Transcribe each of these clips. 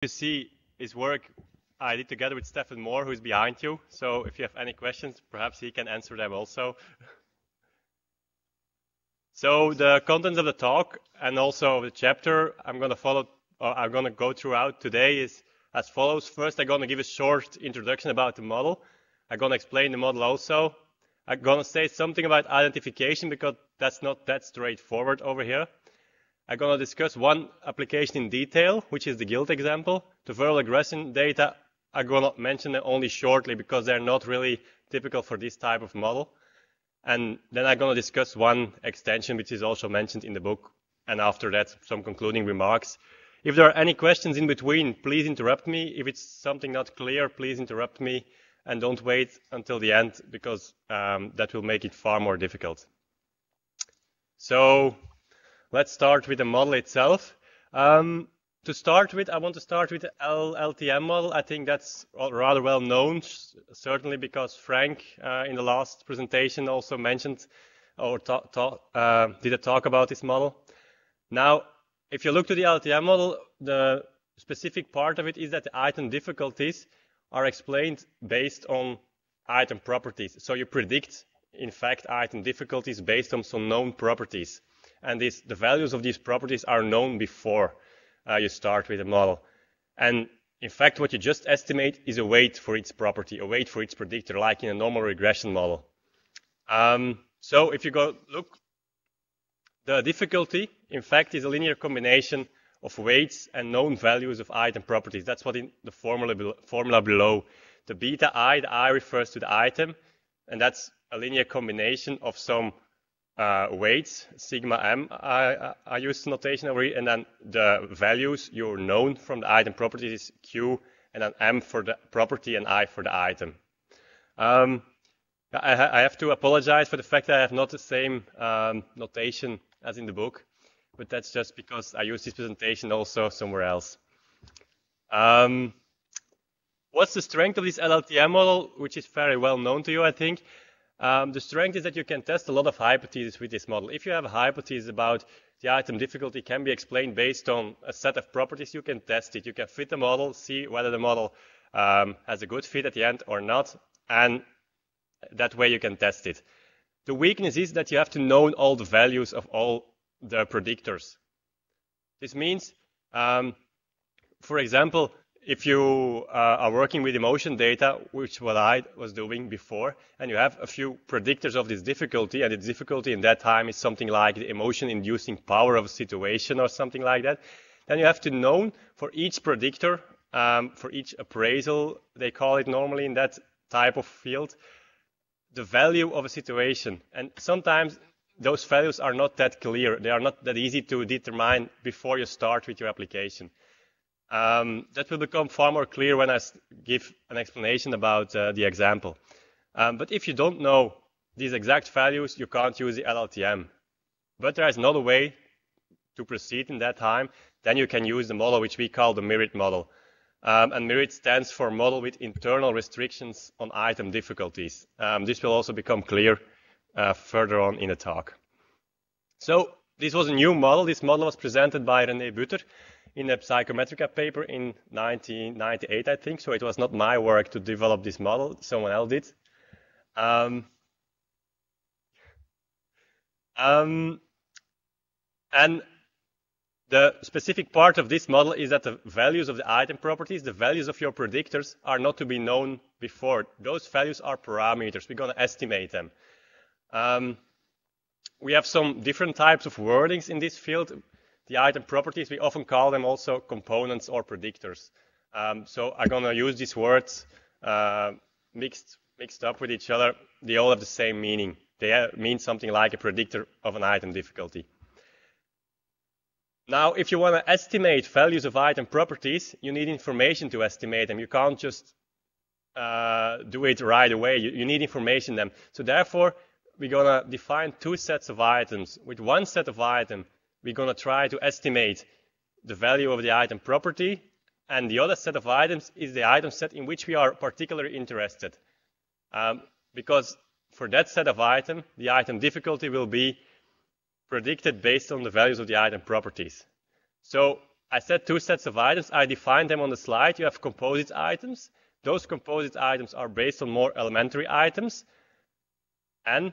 You see his work I did together with Stephen Moore, who is behind you. So if you have any questions, perhaps he can answer them also. So the contents of the talk and also the chapter I'm going to go throughout today is as follows. First, I'm going to give a short introduction about the model. I'm going to explain the model also. I'm going to say something about identification because that's not that straightforward over here. I'm going to discuss one application in detail, which is the guilt example. The verbal aggression data, I'm going to mention it only shortly because they're not really typical for this type of model. And then I'm going to discuss one extension, which is also mentioned in the book. And after that, some concluding remarks. If there are any questions in between, please interrupt me. If it's something not clear, please interrupt me. And don't wait until the end, because that will make it far more difficult. So let's start with the model itself. To start with, I want to start with the LTM model. I think that's rather well known, certainly because Frank in the last presentation also mentioned or did a talk about this model. Now, if you look to the LTM model, the specific part of it is that the item difficulties are explained based on item properties. So you predict, in fact, item difficulties based on some known properties. And the values of these properties are known before you start with a model. And in fact, what you just estimate is a weight for each property, a weight for each predictor, like in a normal regression model. So if you go look, the difficulty, in fact, is a linear combination of weights and known values of item properties. That's what in the formula below. The beta I, the I refers to the item, and that's a linear combination of some weights, sigma m, I use the notation over here, and then the values you're known from the item properties is q, and then m for the property and I for the item. I have to apologize for the fact that I have not the same notation as in the book, but that's just because I use this presentation also somewhere else. What's the strength of this LLTM model, which is very well known to you, I think? The strength is that you can test a lot of hypotheses with this model. If you have a hypothesis about the item difficulty can be explained based on a set of properties, you can test it. You can fit the model, see whether the model has a good fit at the end or not, and that way you can test it. The weakness is that you have to know all the values of all the predictors. This means, for example, if you are working with emotion data, which what I was doing before, and you have a few predictors of this difficulty, and the difficulty in that time is something like the emotion-inducing power of a situation or something like that, then you have to know for each predictor, for each appraisal, they call it normally in that type of field, the value of a situation. And sometimes those values are not that clear. They are not that easy to determine before you start with your application. That will become far more clear when I give an explanation about the example. But if you don't know these exact values, you can't use the LLTM. But there is another way to proceed in that time. Then you can use the model which we call the MIRIT model. And MIRIT stands for Model with Internal Restrictions on Item Difficulties. This will also become clear further on in the talk. So this was a new model. This model was presented by René Butter in a Psychometrica paper in 1998, I think. So it was not my work to develop this model. Someone else did. And the specific part of this model is that the values of the item properties, the values of your predictors, are not to be known before. Those values are parameters. We're going to estimate them. We have some different types of wordings in this field. The item properties, we often call them also components or predictors. So I'm going to use these words mixed up with each other. They all have the same meaning. They mean something like a predictor of an item difficulty. Now, if you want to estimate values of item properties, you need information to estimate them. You can't just do it right away. You need information them. So therefore, we're going to define two sets of items. With one set of items, we're going to try to estimate the value of the item property, and the other set of items is the item set in which we are particularly interested. Because for that set of items, the item difficulty will be predicted based on the values of the item properties. So I said two sets of items. I defined them on the slide. You have composite items. Those composite items are based on more elementary items. And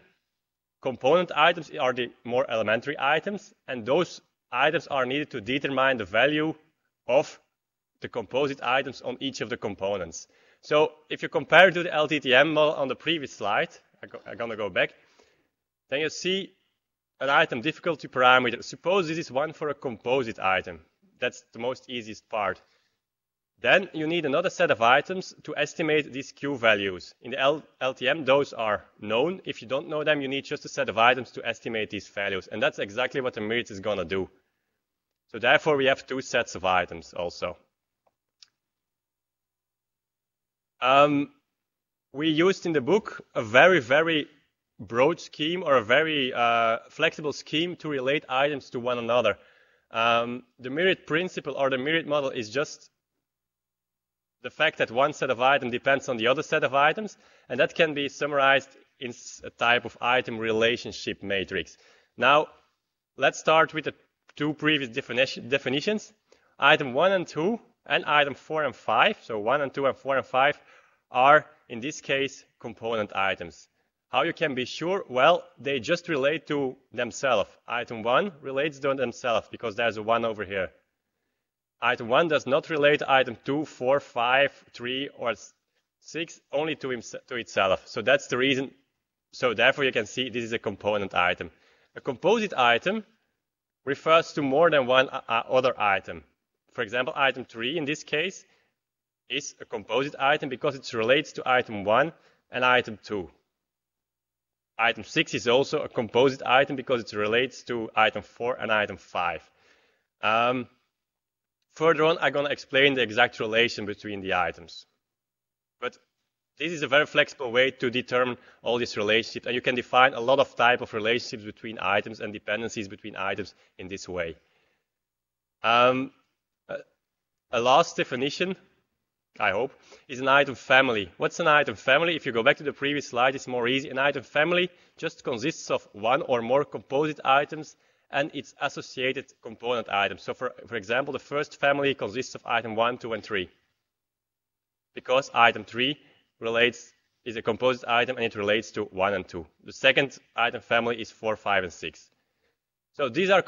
component items are the more elementary items. And those items are needed to determine the value of the composite items on each of the components. So if you compare it to the LTTM model on the previous slide, I'm going to go back, then you see an item difficulty parameter. Suppose this is one for a composite item. That's the most easiest part. Then you need another set of items to estimate these Q values. In the LTM, those are known. If you don't know them, you need just a set of items to estimate these values. And that's exactly what the Mirits is going to do. So therefore, we have two sets of items also. We used in the book a very, very broad scheme or a very flexible scheme to relate items to one another. The Mirit principle or the Mirit model is just the fact that one set of items depends on the other set of items, and that can be summarized in a type of item relationship matrix. Now, let's start with the two previous definitions. Item 1 and 2 and item 4 and 5, so 1 and 2 and 4 and 5 are, in this case, component items. How you can be sure? Well, they just relate to themselves. Item 1 relates to themselves because there's a 1 over here. Item 1 does not relate to item 2, 4, 5, 3, or 6, only to itself. So that's the reason. So therefore, you can see this is a component item. A composite item refers to more than one other item. For example, item 3 in this case is a composite item because it relates to item 1 and item 2. Item 6 is also a composite item because it relates to item 4 and item 5. Further on, I'm going to explain the exact relation between the items. But this is a very flexible way to determine all these relationships, and you can define a lot of type of relationships between items and dependencies between items in this way. A last definition, I hope, is an item family. What's an item family? If you go back to the previous slide, it's more easy. An item family just consists of one or more composite items and its associated component items. So for example, the first family consists of item 1, 2, and 3. Because item 3 is a composite item and it relates to 1 and 2. The second item family is 4, 5, and 6. So these are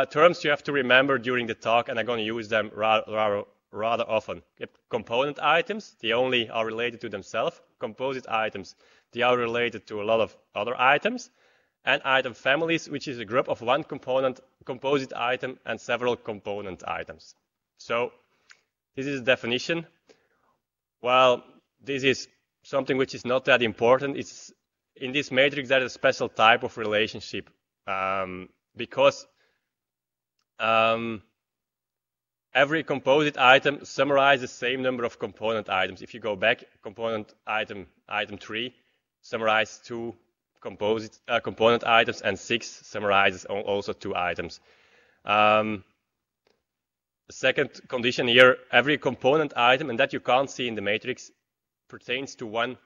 terms you have to remember during the talk, and I'm going to use them rather often. Component items, they only are related to themselves. Composite items, they are related to a lot of other items. And item families, which is a group of one composite item and several component items. So this is a definition. Well, this is something which is not that important. It's in this matrix there is a special type of relationship because every composite item summarizes the same number of component items. If you go back, component item 3 summarizes 2 component items, and 6 summarizes also 2 items. The second condition here, every component item, and that you can't see in the matrix, pertains to one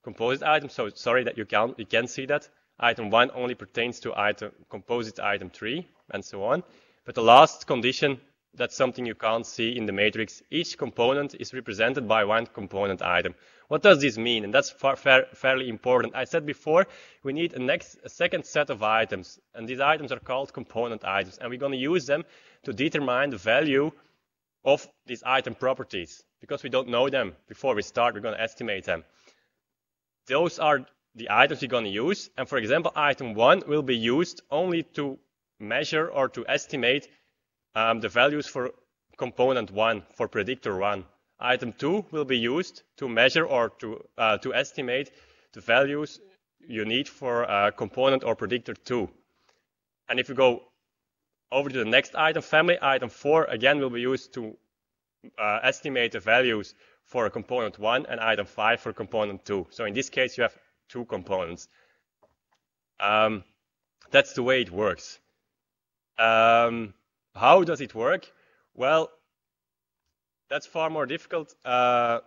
composite item. So sorry that you can see that. Item 1 only pertains to composite item 3, and so on. But the last condition, that's something you can't see in the matrix. Each component is represented by one component item. What does this mean? And that's fairly important. I said before, we need a second set of items, and these items are called component items, and we're going to use them to determine the value of these item properties. Because we don't know them before we start, we're going to estimate them. Those are the items we're going to use, and for example, item 1 will be used only to measure or to estimate the values for component 1, for predictor 1. Item 2 will be used to measure or to estimate the values you need for component or predictor 2. And if you go over to the next item family, item 4 again will be used to estimate the values for component 1 and item 5 for component 2. So in this case, you have 2 components. That's the way it works. How does it work? Well, that's far more difficult. The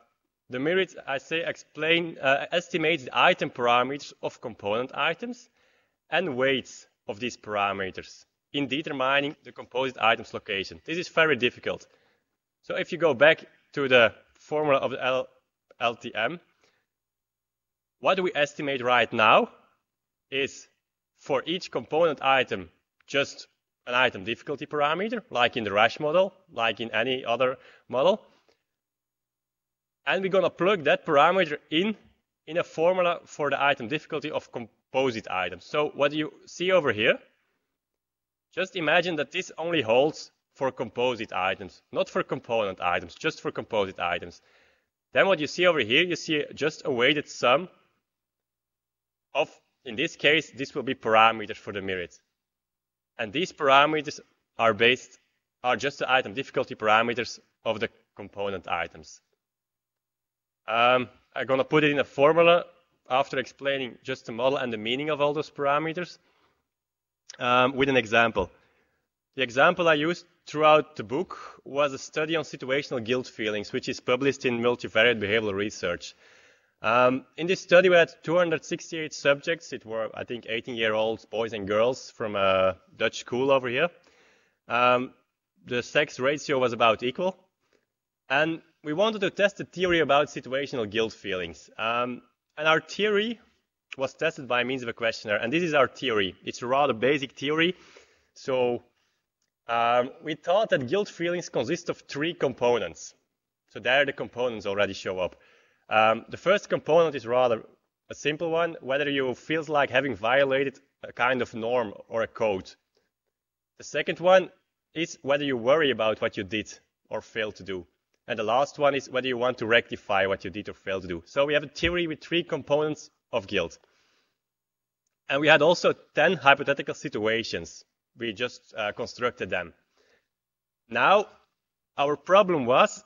Mirit, I say, estimates the item parameters of component items and weights of these parameters. in determining the composite item's location. This is very difficult. So if you go back to the formula of the LTM, what do we estimate right now is for each component item just an item difficulty parameter, like in the RASH model, like in any other model. And we're going to plug that parameter in a formula for the item difficulty of composite items. So what you see over here, just imagine that this only holds for composite items, not for component items, just for composite items. Then what you see over here, you see just a weighted sum of, in this case, this will be parameters for the myriad. And these parameters are just the item difficulty parameters of the component items. I'm going to put it in a formula after explaining just the model and the meaning of all those parameters with an example. The example I used throughout the book was a study on situational guilt feelings, which is published in Multivariate Behavioral Research. In this study, we had 268 subjects. It were, I think, 18-year-olds, boys and girls from a Dutch school over here. The sex ratio was about equal. And we wanted to test the theory about situational guilt feelings. And our theory was tested by means of a questionnaire. And this is our theory. It's a rather basic theory. So we thought that guilt feelings consist of 3 components. So there the components already show up. The first component is rather a simple one, whether you feel like having violated a kind of norm or a code. The second one is whether you worry about what you did or failed to do. And the last one is whether you want to rectify what you did or failed to do. So we have a theory with 3 components of guilt. And we had also 10 hypothetical situations. We just constructed them. Now, our problem was,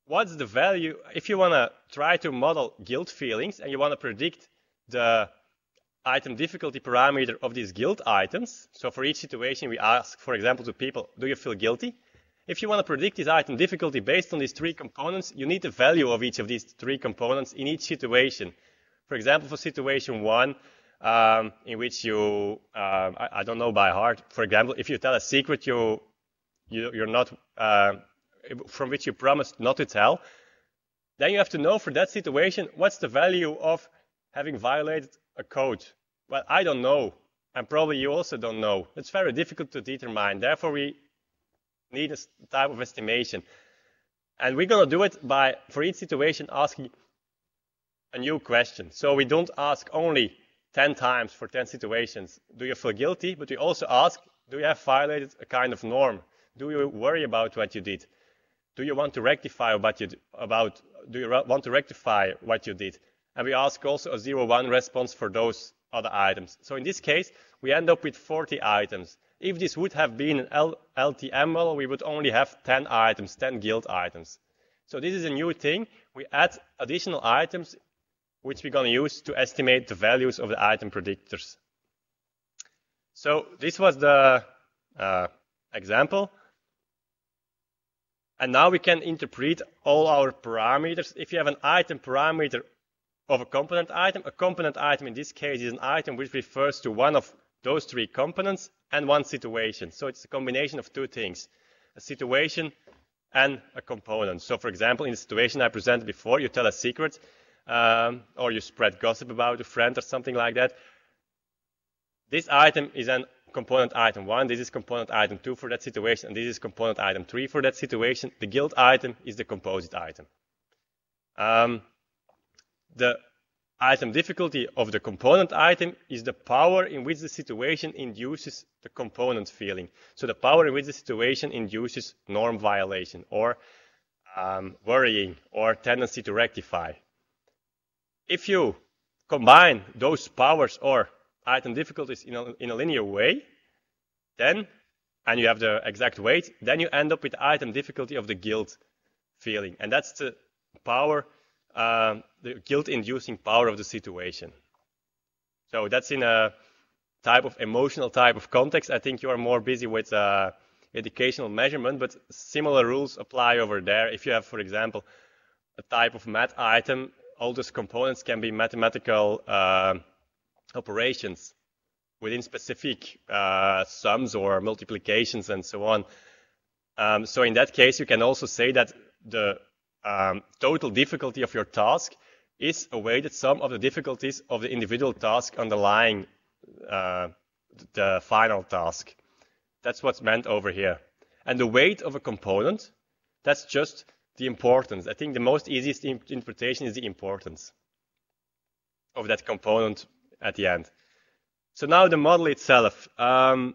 what's the value, if you want to try to model guilt feelings and you want to predict the item difficulty parameter of these guilt items. So for each situation, we ask, for example, to people, do you feel guilty? If you want to predict this item difficulty based on these 3 components, you need the value of each of these 3 components in each situation. For example, for situation 1, in which you, I don't know by heart, for example, if you tell a secret you're not, from which you promised not to tell, then you have to know for that situation, what's the value of having violated a code? Well, I don't know, and probably you also don't know. It's very difficult to determine. Therefore, we need a type of estimation. And we're going to do it by, for each situation, asking a new question. So we don't ask only 10 times for 10 situations, do you feel guilty? But we also ask, do you have violated a kind of norm? Do you worry about what you did? Do you want to rectify what you did? And we ask also a 0-1 response for those other items. So in this case, we end up with 40 items. If this would have been an LTM model, we would only have 10 items, 10 guilt items. So this is a new thing. We add additional items which we're going to use to estimate the values of the item predictors. So this was the example. And now we can interpret all our parameters. If you have an item parameter of a component item in this case is an item which refers to one of those 3 components and one situation. So it's a combination of 2 things, a situation and a component. So for example, in the situation I presented before, you tell a secret or you spread gossip about a friend or something like that. This item is an component item 1, this is component item 2 for that situation, and this is component item 3 for that situation. The guilt item is the composite item. The item difficulty of the component item is the power in which the situation induces the component feeling. So the power in which the situation induces norm violation or worrying or tendency to rectify. If you combine those powers or item difficulties in a linear way, then, and you have the exact weight, then you end up with the item difficulty of the guilt feeling. And that's the power, the guilt-inducing power of the situation. So that's in a type of emotional type of context. I think you are more busy with educational measurement, but similar rules apply over there. If you have, for example, a type of math item, all those components can be mathematical operations. within specific sums or multiplications and so on. So in that case, you can also say that the total difficulty of your task is a weighted sum of the difficulties of the individual task underlying the final task. That's what's meant over here. And the weight of a component, that's just the importance. I think the most easiest interpretation is the importance of that component at the end. So now the model itself, and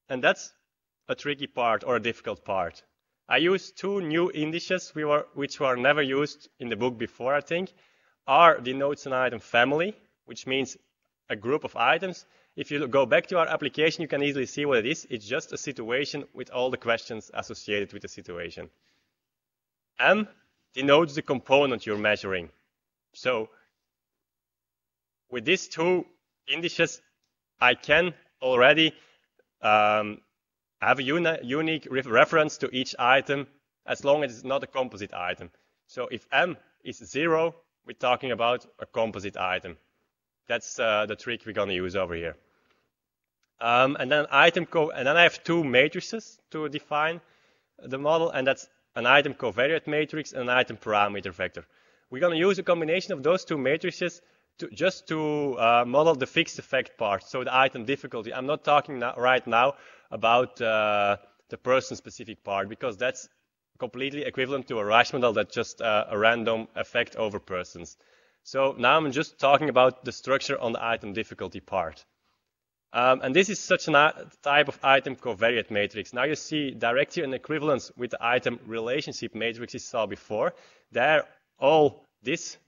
that's a tricky part or a difficult part. I used two new indices which were never used in the book before, I think. R denotes an item family, which means a group of items. If you go back to our application, you can easily see what it is. It's just a situation with all the questions associated with the situation. M denotes the component you're measuring. So with these two indices, I can already have a unique reference to each item as long as it's not a composite item. So if M is 0, we're talking about a composite item. That's the trick we're going to use over here. And then I have two matrices to define the model, and that's an item covariate matrix and an item parameter vector. We're going to use a combination of those two matrices to model the fixed effect part, so the item difficulty. I'm not talking right now about the person-specific part, because that's completely equivalent to a Rasch model that's just a random effect over persons. So now I'm just talking about the structure on the item difficulty part. And this is such a type of item covariate matrix. Now you see directly an equivalence with the item relationship matrix you saw before. There, all this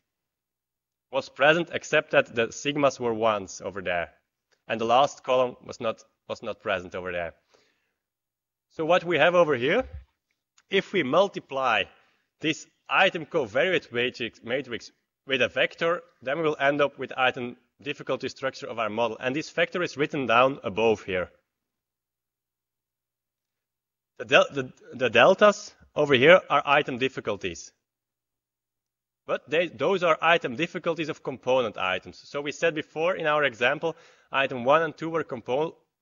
was present except that the sigmas were ones over there, and the last column was not present over there. So what we have over here, if we multiply this item covariate matrix with a vector, then we will end up with item difficulty structure of our model, and this vector is written down above here. The deltas over here are item difficulties. But those are item difficulties of component items. So we said before in our example, item 1 and 2 were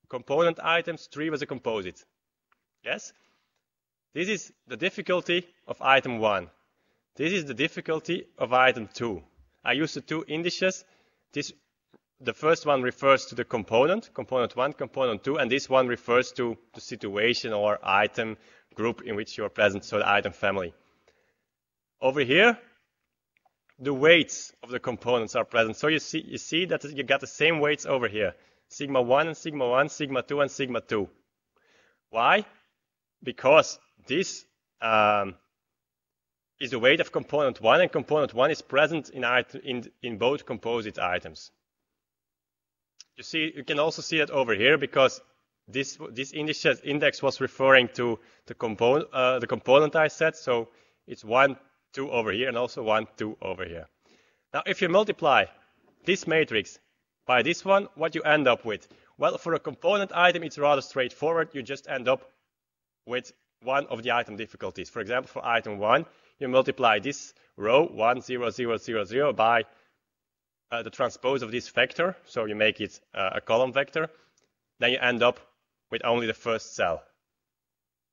component items, 3 was a composite. Yes? This is the difficulty of item 1. This is the difficulty of item 2. I use the two indices. The first one refers to the component 1, component 2, and this one refers to the situation or item group in which you are present, so the item family. Over here, the weights of the components are present. So you see that you got the same weights over here. Sigma 1 and sigma 1, sigma 2 and sigma 2. Why? Because this is the weight of component 1, and component 1 is present in both composite items. You can also see it over here, because this index was referring to the componentized set. So it's 1, 2 over here, and also 1, 2 over here. Now, if you multiply this matrix by this one, what you end up with? Well, for a component item, it's rather straightforward. You just end up with one of the item difficulties. For example, for item 1, you multiply this row 1, 0, 0, 0, 0 by the transpose of this vector. So you make it a column vector. Then you end up with only the first cell.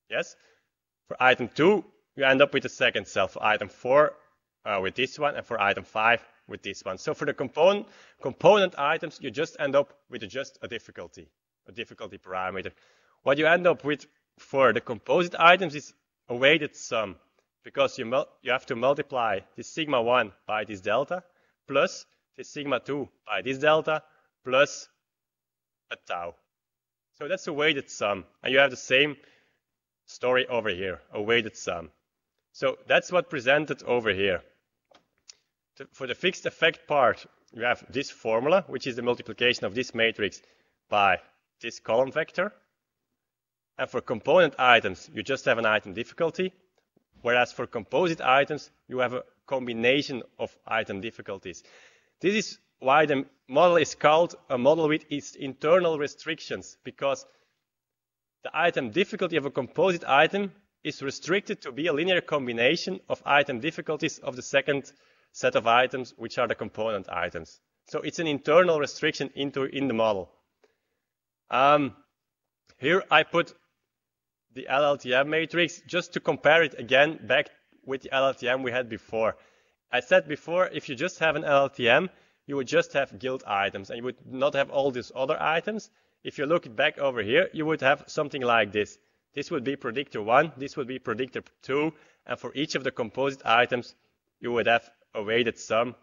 Yes? For item 2, you end up with the second cell. For item 4, with this one, and for item 5, with this one. So for the component items, you just end up with just a difficulty parameter. What you end up with for the composite items is a weighted sum, because you have to multiply this sigma 1 by this delta, plus this sigma 2 by this delta, plus a tau. So that's a weighted sum, and you have the same story over here, a weighted sum. So that's what presented over here. For the fixed effect part, you have this formula, which is the multiplication of this matrix by this column vector. And for component items, you just have an item difficulty, whereas for composite items, you have a combination of item difficulties. This is why the model is called a model with its internal restrictions, because the item difficulty of a composite item is restricted to be a linear combination of item difficulties of the second set of items, which are the component items. So it's an internal restriction in the model. Here I put the LLTM matrix just to compare it again back with the LLTM we had before. I said before, if you just have an LLTM, you would just have guild items and you would not have all these other items. If you look back over here, you would have something like this. This would be predictor 1, this would be predictor 2, and for each of the composite items, you would have a weighted sum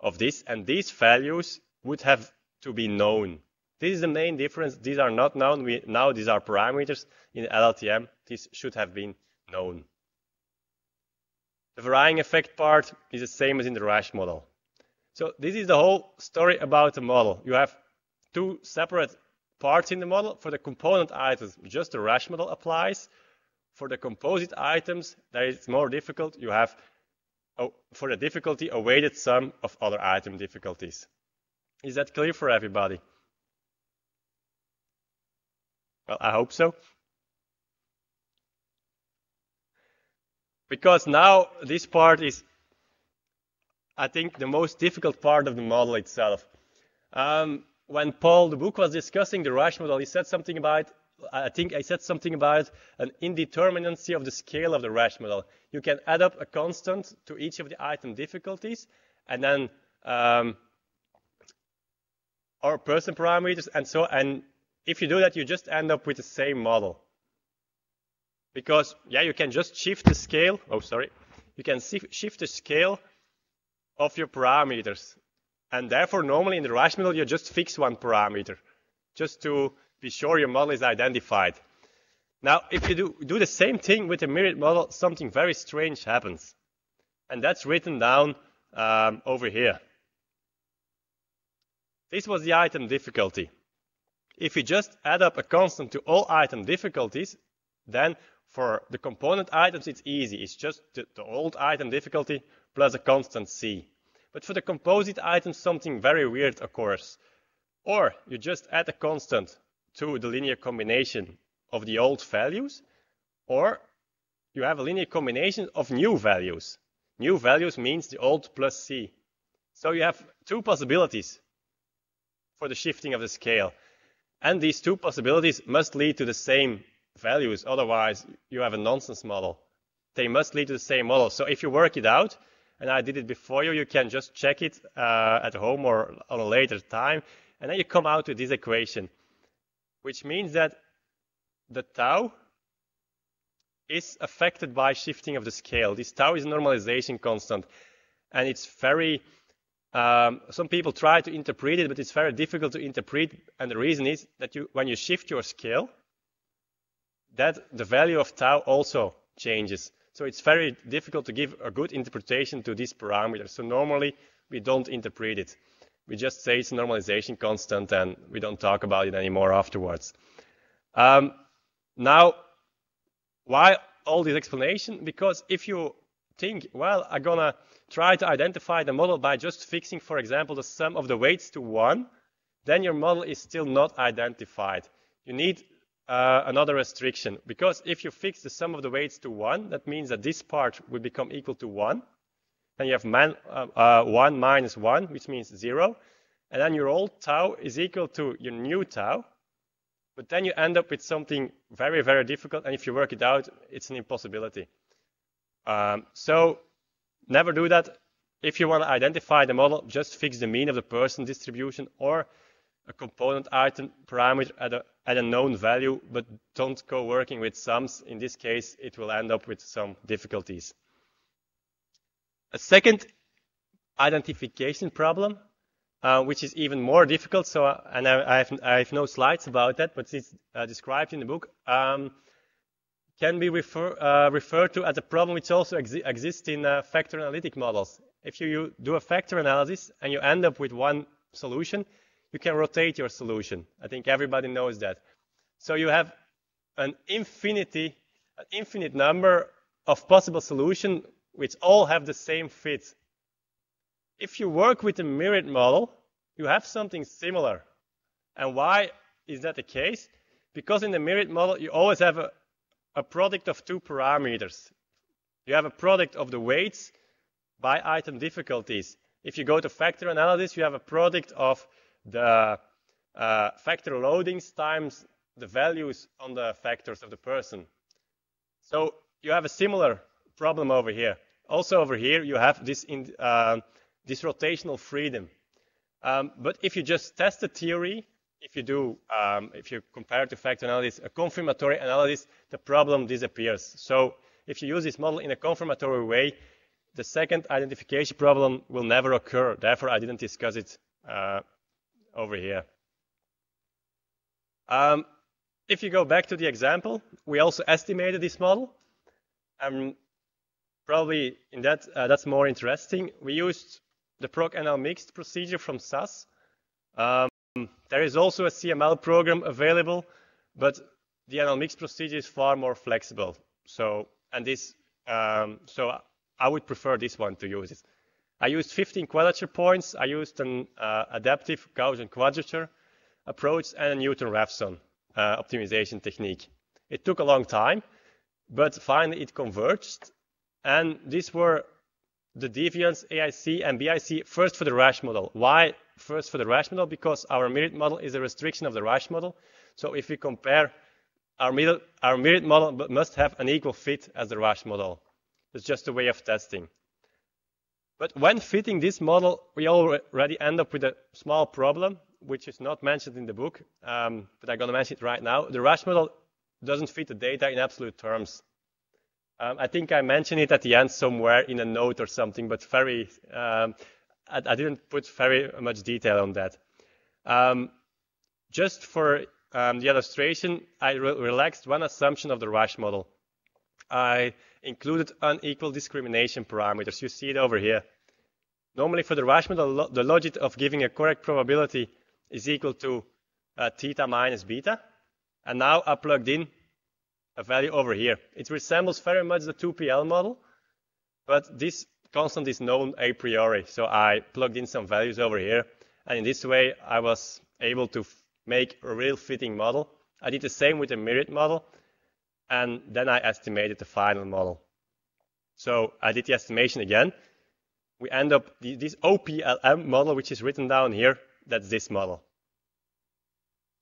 of this, and these values would have to be known. This is the main difference. These are not known. Now these are parameters. In LLTM, this should have been known. The varying effect part is the same as in the Rash model. So this is the whole story about the model. You have two separate parts in the model. For the component items, just the Rash model applies. For the composite items, that is more difficult. You have, for the difficulty, a weighted sum of other item difficulties. Is that clear for everybody? Well, I hope so. Because now this part is, I think, the most difficult part of the model itself. When Paul Boeck was discussing the Rash model, he said something about, I think I said something about an indeterminacy of the scale of the Rash model. You can add up a constant to each of the item difficulties, and then or person parameters, and if you do that, you just end up with the same model. Because, yeah, you can just shift the scale. Oh, sorry. You can shift the scale of your parameters. And therefore, normally in the Rash model, you just fix one parameter, just to be sure your model is identified. Now, if you do the same thing with a mirrored model, something very strange happens. And that's written down over here. This was the item difficulty. If you just add up a constant to all item difficulties, then for the component items, it's easy. It's just the old item difficulty plus a constant C. But for the composite items, something very weird occurs. Or you just add a constant to the linear combination of the old values, or you have a linear combination of new values. New values means the old plus C. So you have two possibilities for the shifting of the scale. And these two possibilities must lead to the same values, otherwise you have a nonsense model. They must lead to the same model. So if you work it out, and I did it before you, you can just check it at home or on a later time, and then you come out with this equation, which means that the tau is affected by shifting of the scale. This tau is a normalization constant, and it's very, some people try to interpret it, but it's very difficult to interpret, and the reason is that when you shift your scale, that the value of tau also changes. So it's very difficult to give a good interpretation to this parameter. So normally we don't interpret it. We just say it's a normalization constant and we don't talk about it anymore afterwards. Now, why all this explanation? Because if you think, well, I'm gonna try to identify the model by just fixing, for example, the sum of the weights to 1, then your model is still not identified. You need another restriction, because if you fix the sum of the weights to 1, that means that this part will become equal to 1. Then you have 1 minus 1, which means 0. And then your old tau is equal to your new tau. But then you end up with something very, very difficult. And if you work it out, it's an impossibility. So never do that. If you want to identify the model, just fix the mean of the person distribution or a component item parameter at a known value, but don't go working with sums. In this case, it will end up with some difficulties. A second identification problem, which is even more difficult, and I have no slides about that, but it's described in the book, can be referred to as a problem which also exists in factor analytic models. If you do a factor analysis and you end up with one solution, you can rotate your solution. I think everybody knows that. So you have an infinite number of possible solutions which all have the same fit. If you work with a mirrored model, you have something similar. And why is that the case? Because in the mirrored model, you always have a product of two parameters. You have a product of the weights by item difficulties. If you go to factor analysis, you have a product of the factor loadings times the values on the factors of the person. So you have a similar problem over here. Also over here, you have this rotational freedom. But if you just test the theory, if you compare to factor analysis, a confirmatory analysis, the problem disappears. So if you use this model in a confirmatory way, the second identification problem will never occur. Therefore, I didn't discuss it over here. If you go back to the example, we also estimated this model. Probably in that's more interesting. We used the proc-NL mixed procedure from SAS. There is also a CML program available, but the NL mixed procedure is far more flexible. So I would prefer this one to use it. I used 15 quadrature points. I used an adaptive Gaussian quadrature approach and a Newton-Raphson optimization technique. It took a long time, but finally it converged. And these were the deviance AIC and BIC first for the Rasch model. Why first for the Rasch model? Because our mirrored model is a restriction of the Rasch model. So if we compare our mirrored model must have an equal fit as the Rasch model. It's just a way of testing. But when fitting this model, we already end up with a small problem, which is not mentioned in the book, but I'm going to mention it right now. The Rasch model doesn't fit the data in absolute terms. I think I mentioned it at the end somewhere in a note or something, but I didn't put very much detail on that. Just for the illustration, I relaxed one assumption of the Rasch model. I included unequal discrimination parameters. You see it over here. Normally for the Rasch model, the logit of giving a correct probability is equal to theta minus beta. And now I plugged in a value over here. It resembles very much the 2PL model, but this constant is known a priori. So I plugged in some values over here. And in this way, I was able to make a real fitting model. I did the same with the mirrored model. And then I estimated the final model. So I did the estimation again. We end up, this OPLM model, which is written down here, that's this model.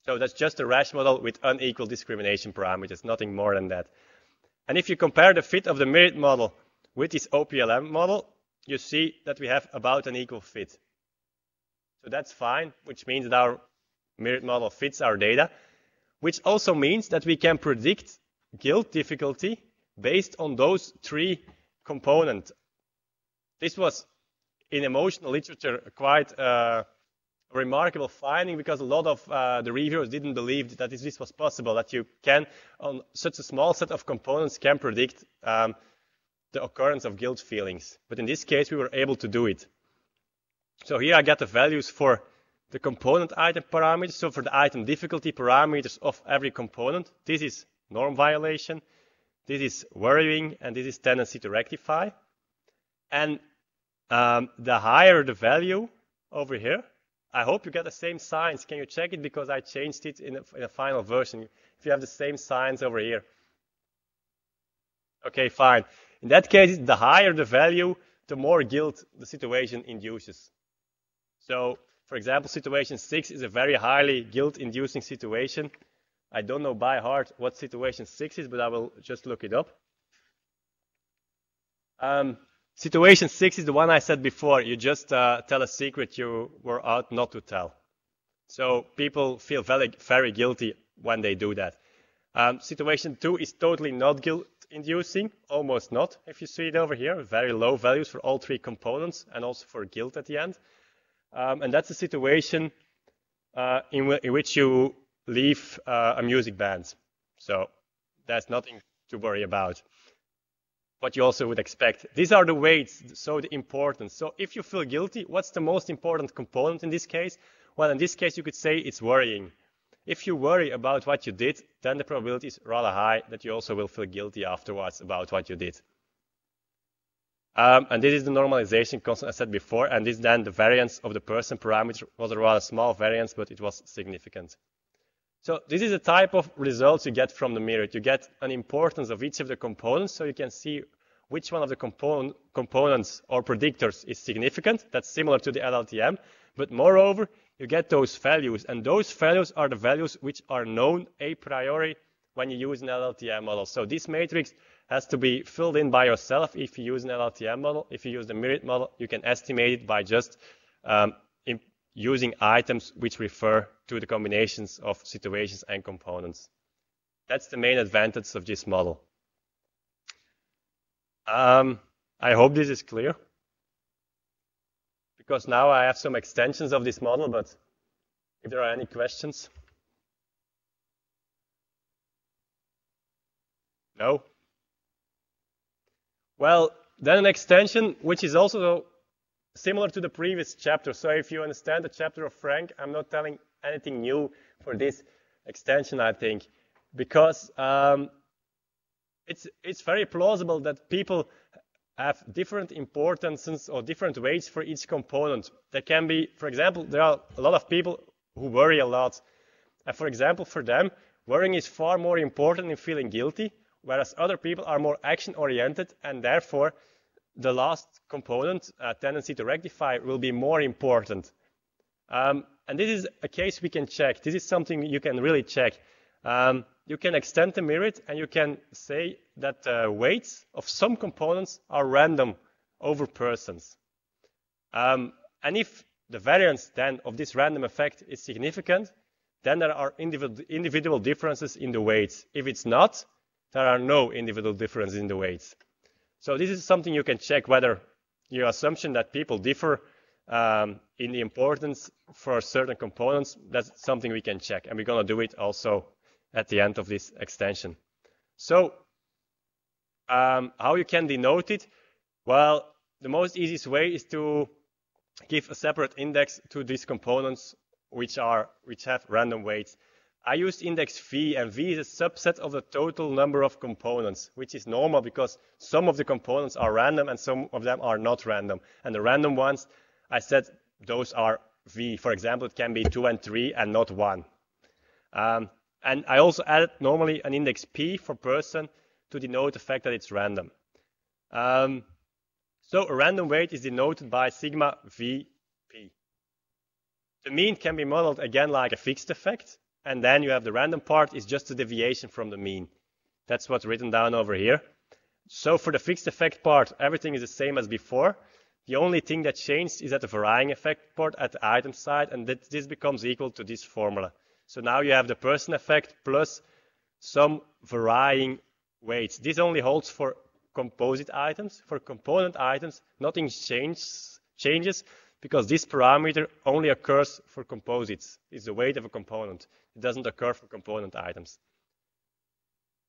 So that's just a Rasch model with unequal discrimination parameters, nothing more than that. And if you compare the fit of the mirrored model with this OPLM model, you see that we have about an equal fit. So that's fine, which means that our mirrored model fits our data, which also means that we can predict guilt difficulty based on those three components. This was, in emotional literature, quite a remarkable finding because a lot of the reviewers didn't believe that this was possible, that you can, on such a small set of components, can predict the occurrence of guilt feelings. But in this case, we were able to do it. So here I get the values for the component item parameters. So for the item difficulty parameters of every component, this is norm violation, this is worrying, and this is tendency to rectify. And the higher the value over here, I hope you get the same signs. Can you check it? Because I changed it in a final version. If you have the same signs over here. Okay, fine. In that case, the higher the value, the more guilt the situation induces. So, for example, situation 6 is a very highly guilt-inducing situation. I don't know by heart what situation 6 is, but I will just look it up. Situation 6 is the one I said before. You just tell a secret you were out not to tell. So people feel very, very guilty when they do that. Situation 2 is totally not guilt-inducing, almost not, if you see it over here. Very low values for all three components and also for guilt at the end. And that's a situation in which you leave a music band. So there's nothing to worry about. What you also would expect. These are the weights, so the importance. So if you feel guilty, what's the most important component in this case? Well, in this case, you could say it's worrying. If you worry about what you did, then the probability is rather high that you also will feel guilty afterwards about what you did. And this is the normalization constant I said before, and this then the variance of the person parameter was a rather small variance, but it was significant. So this is the type of results you get from the mirrored. You get an importance of each of the components, so you can see which one of the components or predictors is significant. That's similar to the LLTM. But moreover, you get those values, and those values are the values which are known a priori when you use an LLTM model. So this matrix has to be filled in by yourself if you use an LLTM model. If you use the mirrored model, you can estimate it by just using items which refer to the combinations of situations and components. That's the main advantage of this model. I hope this is clear, because now I have some extensions of this model, but if there are any questions. No? Well, then an extension which is also similar to the previous chapter. So if you understand the chapter of Frank, I'm not telling anything new for this extension, I think, because it's very plausible that people have different importances or different weights for each component. There can be, for example, there are a lot of people who worry a lot. And for example, for them, worrying is far more important than feeling guilty, whereas other people are more action-oriented, and therefore the last component, tendency to rectify, will be more important. And this is a case we can check. This is something you can really check. You can extend the mirrored, and you can say that the weights of some components are random over persons. And if the variance then of this random effect is significant, then there are individual differences in the weights. If it's not, there are no individual differences in the weights. So this is something you can check, whether your assumption that people differ in the importance for certain components. That's something we can check, and we're going to do it also at the end of this extension. So how you can denote it? Well, the most easiest way is to give a separate index to these components which have random weights. I used index v, and v is a subset of the total number of components, which is normal because some of the components are random and some of them are not random. And the random ones, I said those are v. For example, it can be 2 and 3 and not 1. And I also added normally an index p for person to denote the fact that it's random. So a random weight is denoted by sigma vp. The mean can be modeled again like a fixed effect, and then you have the random part is just a deviation from the mean. That's what's written down over here. So for the fixed effect part, everything is the same as before. The only thing that changed is at the varying effect part at the item side, and this becomes equal to this formula. So now you have the person effect plus some varying weights. This only holds for composite items. For component items, nothing changes because this parameter only occurs for composites. It's the weight of a component. It doesn't occur for component items.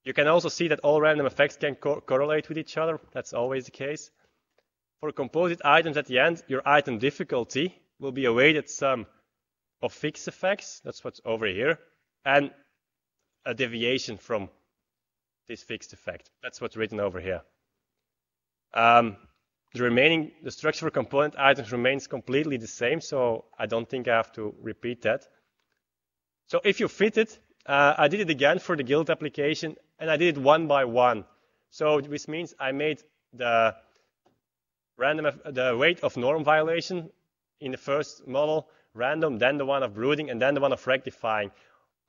You can also see that all random effects can correlate with each other. That's always the case. For composite items at the end, your item difficulty will be a weighted sum of fixed effects. That's what's over here. And a deviation from this fixed effect. That's what's written over here. The structure for component items remains completely the same, so I don't think I have to repeat that. So if you fit it, I did it again for the guilt application, and I did it one by one. So this means I made the weight of norm violation in the first model random, then the one of brooding, and then the one of rectifying.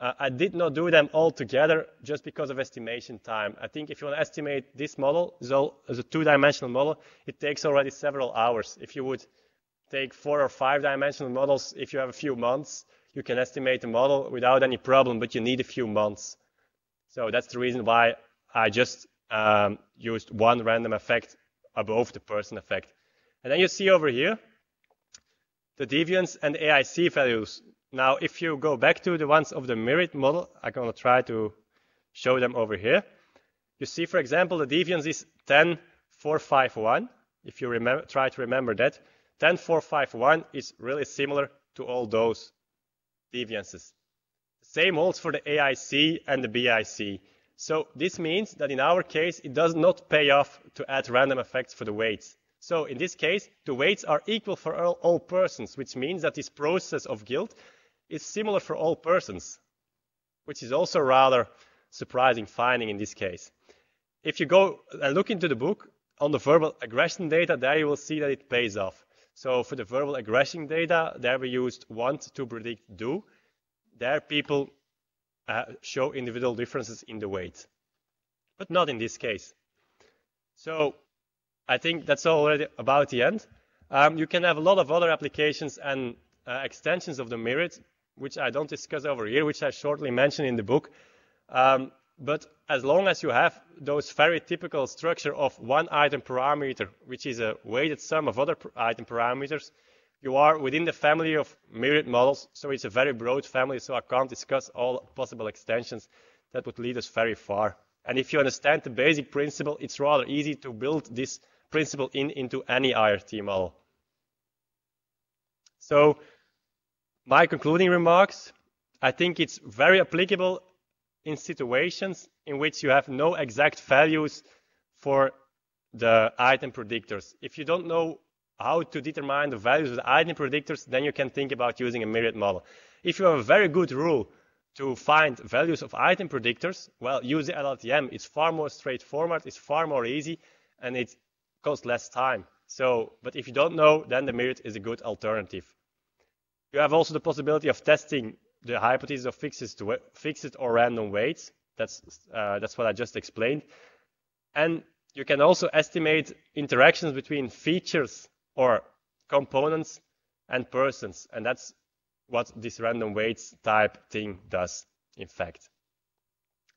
I did not do them all together just because of estimation time. I think if you want to estimate this model as a two-dimensional model, it takes already several hours. If you would take 4 or 5 dimensional models, if you have a few months, you can estimate the model without any problem, but you need a few months. So that's the reason why I just used one random effect above the person effect. And then you see over here the deviance and the AIC values. Now, if you go back to the ones of the mirrored model, I'm going to try to show them over here. You see, for example, the deviance is 10,451. If you try to remember that, 10,451 is really similar to all those deviances. The same holds for the AIC and the BIC. So this means that in our case, it does not pay off to add random effects for the weights. So in this case, the weights are equal for all persons, which means that this process of guilt is similar for all persons, which is also rather surprising finding in this case. If you go and look into the book on the verbal aggression data, there you will see that it pays off. So for the verbal aggression data, there we used want to predict do. There people show individual differences in the weight, but not in this case. So I think that's already about the end. You can have a lot of other applications and extensions of the merit, which I don't discuss over here, which I shortly mention in the book. But as long as you have those very typical structure of one item parameter, which is a weighted sum of other item parameters, you are within the family of myriad models. So it's a very broad family, so I can't discuss all possible extensions. That would lead us very far. And if you understand the basic principle, it's rather easy to build this principle into any IRT model. So my concluding remarks, I think it's very applicable in situations in which you have no exact values for the item predictors. If you don't know how to determine the values of the item predictors, then you can think about using a myriad model. If you have a very good rule to find values of item predictors, well, use the LLTM. It's far more straightforward, it's far more easy, and it costs less time. So, but if you don't know, then the myriad is a good alternative. You have also the possibility of testing the hypothesis of fixed or random weights. That's what I just explained. And you can also estimate interactions between features or components and persons. And that's what this random weights type thing does, in fact.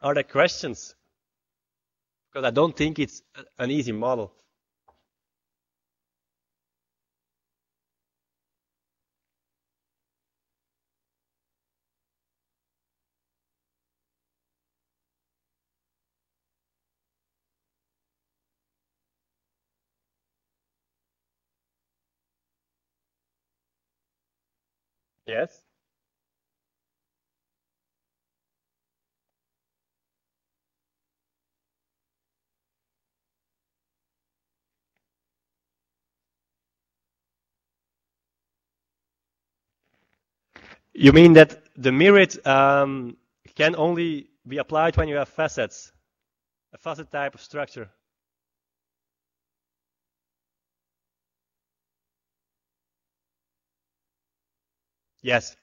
Are there questions? Because I don't think it's an easy model. Yes? You mean that the myriad can only be applied when you have facets, a facet type of structure? Yes.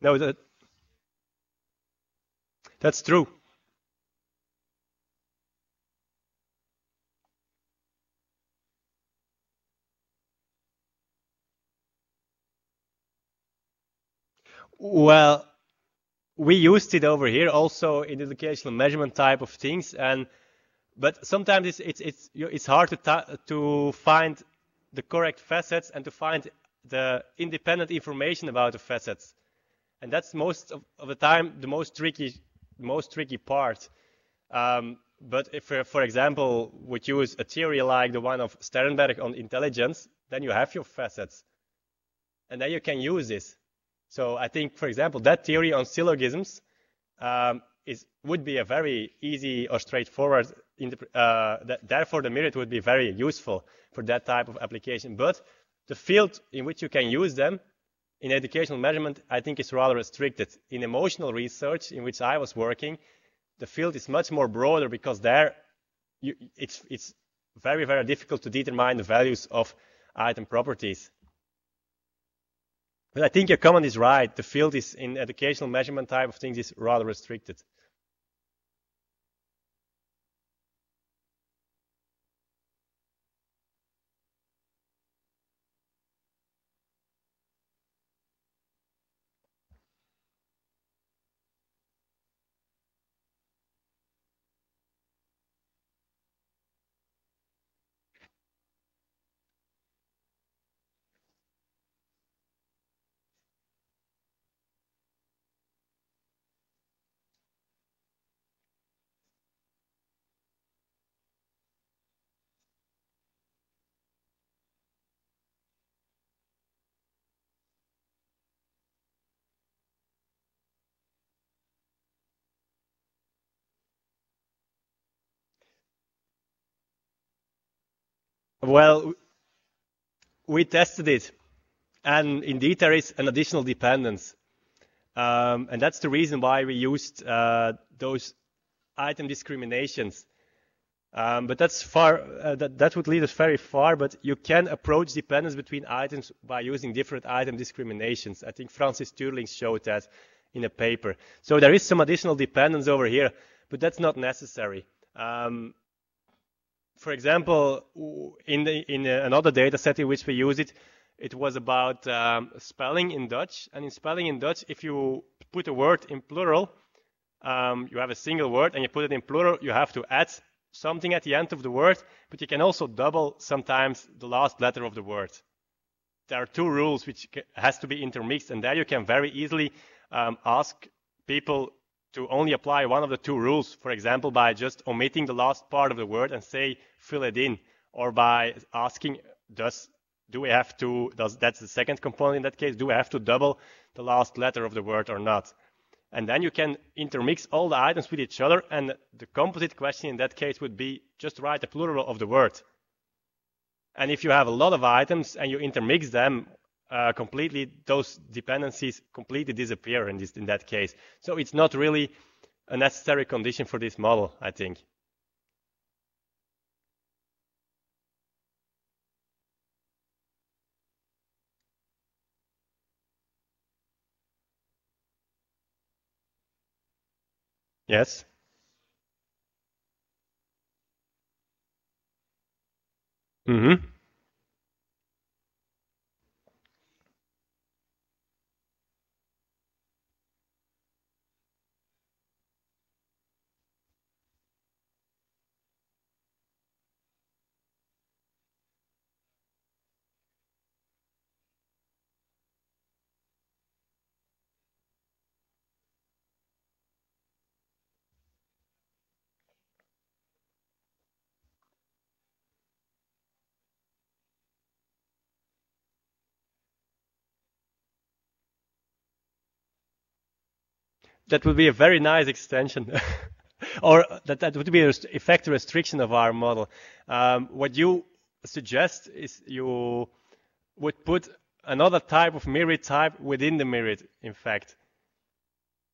No, that's true. Well, we used it over here also in educational measurement type of things, but sometimes it's hard to find the correct facets and to find the independent information about the facets, and that's most of the time the most tricky part. But if, for example, would use a theory like the one of Sternberg on intelligence, then you have your facets, and then you can use this. So I think, for example, that theory on syllogisms would be a very easy or straightforward. Therefore, the myriad would be very useful for that type of application. But the field in which you can use them in educational measurement, I think, is rather restricted. In emotional research, in which I was working, the field is much more broader because it's very, very difficult to determine the values of item properties. But I think your comment is right. The field is in educational measurement type of things is rather restricted. Well, we tested it. And indeed, there is an additional dependence. And that's the reason why we used those item discriminations. But that's far. That would lead us very far. But you can approach dependence between items by using different item discriminations. I think Francis Turling showed that in a paper. So there is some additional dependence over here, but that's not necessary. For example, in another data set in which we use it, it was about spelling in Dutch. And in spelling in Dutch, if you put a word in plural, you have a single word, and you put it in plural, you have to add something at the end of the word, but you can also double sometimes the last letter of the word. There are two rules which has to be intermixed, and there you can very easily ask people to only apply one of the two rules, for example, by just omitting the last part of the word and say, fill it in, or by asking, that's the second component in that case, do we have to double the last letter of the word or not? And then you can intermix all the items with each other, and the composite question in that case would be just write the plural of the word. And if you have a lot of items and you intermix them completely, those dependencies completely disappear in that case. So it's not really a necessary condition for this model, I think. Yes. Mm-hmm. That would be a very nice extension. Or that would be an effect restriction of our model. What you suggest is you would put another type of myriad type within the myriad, in fact.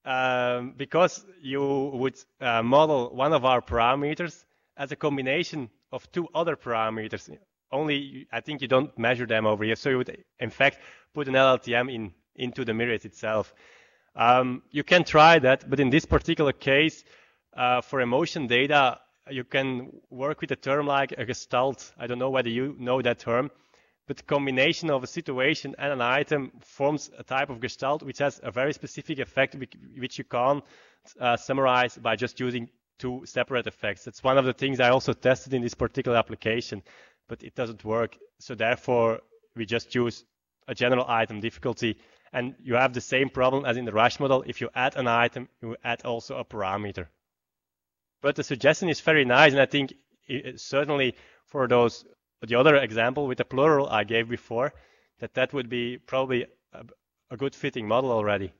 Because you would model one of our parameters as a combination of two other parameters. Only, I think you don't measure them over here. So you would, in fact, put an LLTM into the myriad itself. You can try that, but in this particular case, for emotion data, you can work with a term like a gestalt. I don't know whether you know that term, but the combination of a situation and an item forms a type of gestalt which has a very specific effect which you can't summarize by just using two separate effects. That's one of the things I also tested in this particular application, but it doesn't work. So therefore, we just use a general item difficulty. And you have the same problem as in the Rush model. If you add an item, you add also a parameter. But the suggestion is very nice, and I think certainly for the other example with the plural I gave before, that would be probably a good fitting model already.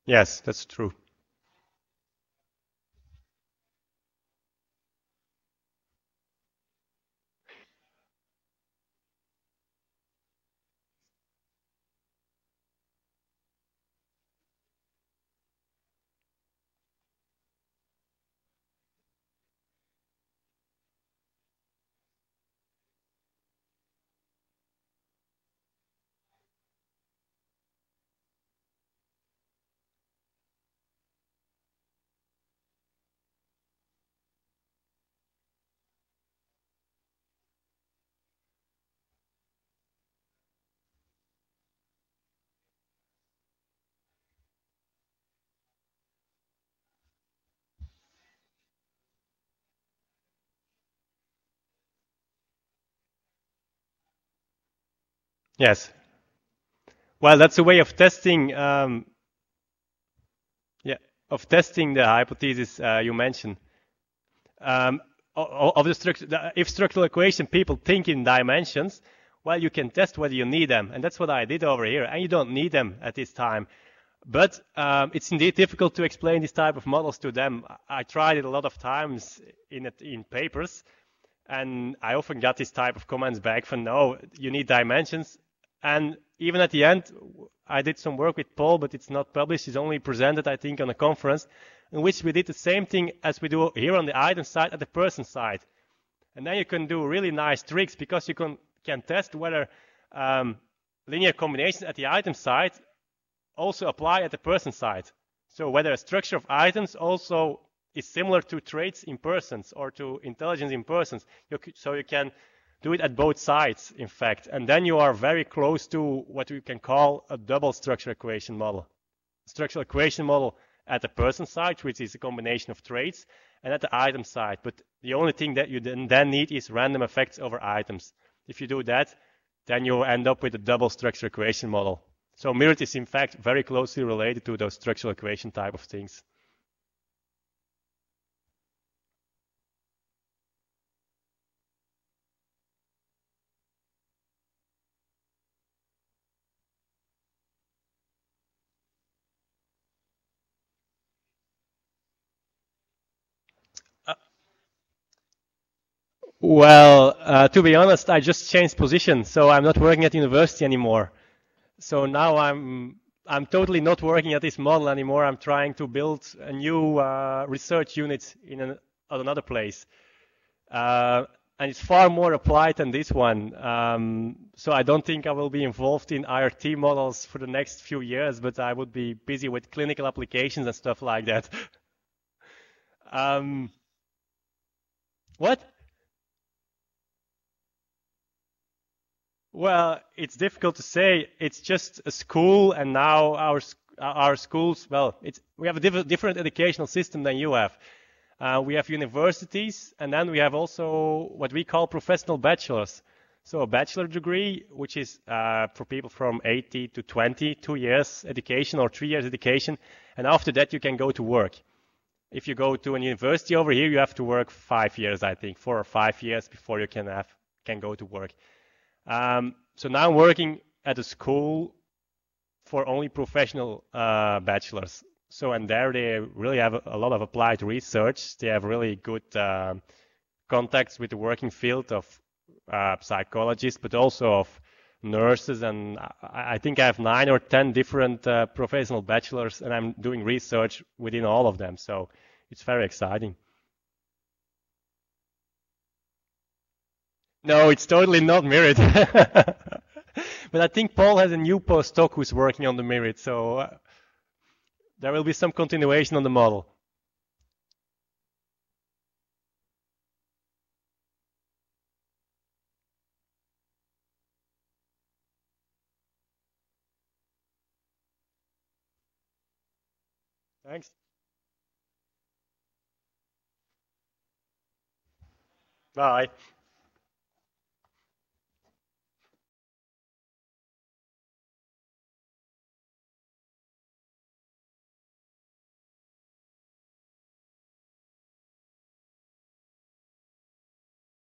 Yes, that's true. Yes. Well, that's a way of testing. Yeah, of testing the hypothesis you mentioned. Of the structure, if structural equation people think in dimensions, well, you can test whether you need them, and that's what I did over here. And you don't need them at this time. But it's indeed difficult to explain this type of models to them. I tried it a lot of times in papers, and I often got this type of comments back from, no, you need dimensions. And even at the end, I did some work with Paul, but it's not published. It's only presented, I think, on a conference, in which we did the same thing as we do here on the item side at the person side. And then you can do really nice tricks because you can test whether linear combinations at the item side also apply at the person side. So whether a structure of items also is similar to traits in persons or to intelligence in persons. So you can do it at both sides, in fact. And then you are very close to what we can call a double structural equation model. Structural equation model at the person side, which is a combination of traits, and at the item side. But the only thing that you then need is random effects over items. If you do that, then you end up with a double structural equation model. So mirrored is in fact very closely related to those structural equation type of things. Well, to be honest, I just changed position, so I'm not working at university anymore. So now I'm totally not working at this model anymore. I'm trying to build a new research unit in at another place, and it's far more applied than this one. So I don't think I will be involved in IRT models for the next few years, but I would be busy with clinical applications and stuff like that. What? Well, it's difficult to say. It's just a school, and now our schools. Well, we have a different educational system than you have. We have universities, and then we have also what we call professional bachelors. So a bachelor degree, which is for people from 18 to 20, 2 years education or 3 years education, and after that you can go to work. If you go to a university over here, you have to work 5 years, I think, 4 or 5 years before you can go to work. So now I'm working at a school for only professional bachelors. So, and there they really have a lot of applied research. They have really good contacts with the working field of psychologists, but also of nurses. And I think I have 9 or 10 different professional bachelors, and I'm doing research within all of them. So it's very exciting. No, it's totally not mirrored. But I think Paul has a new postdoc who's working on the mirrored, so there will be some continuation on the model. Thanks. Bye.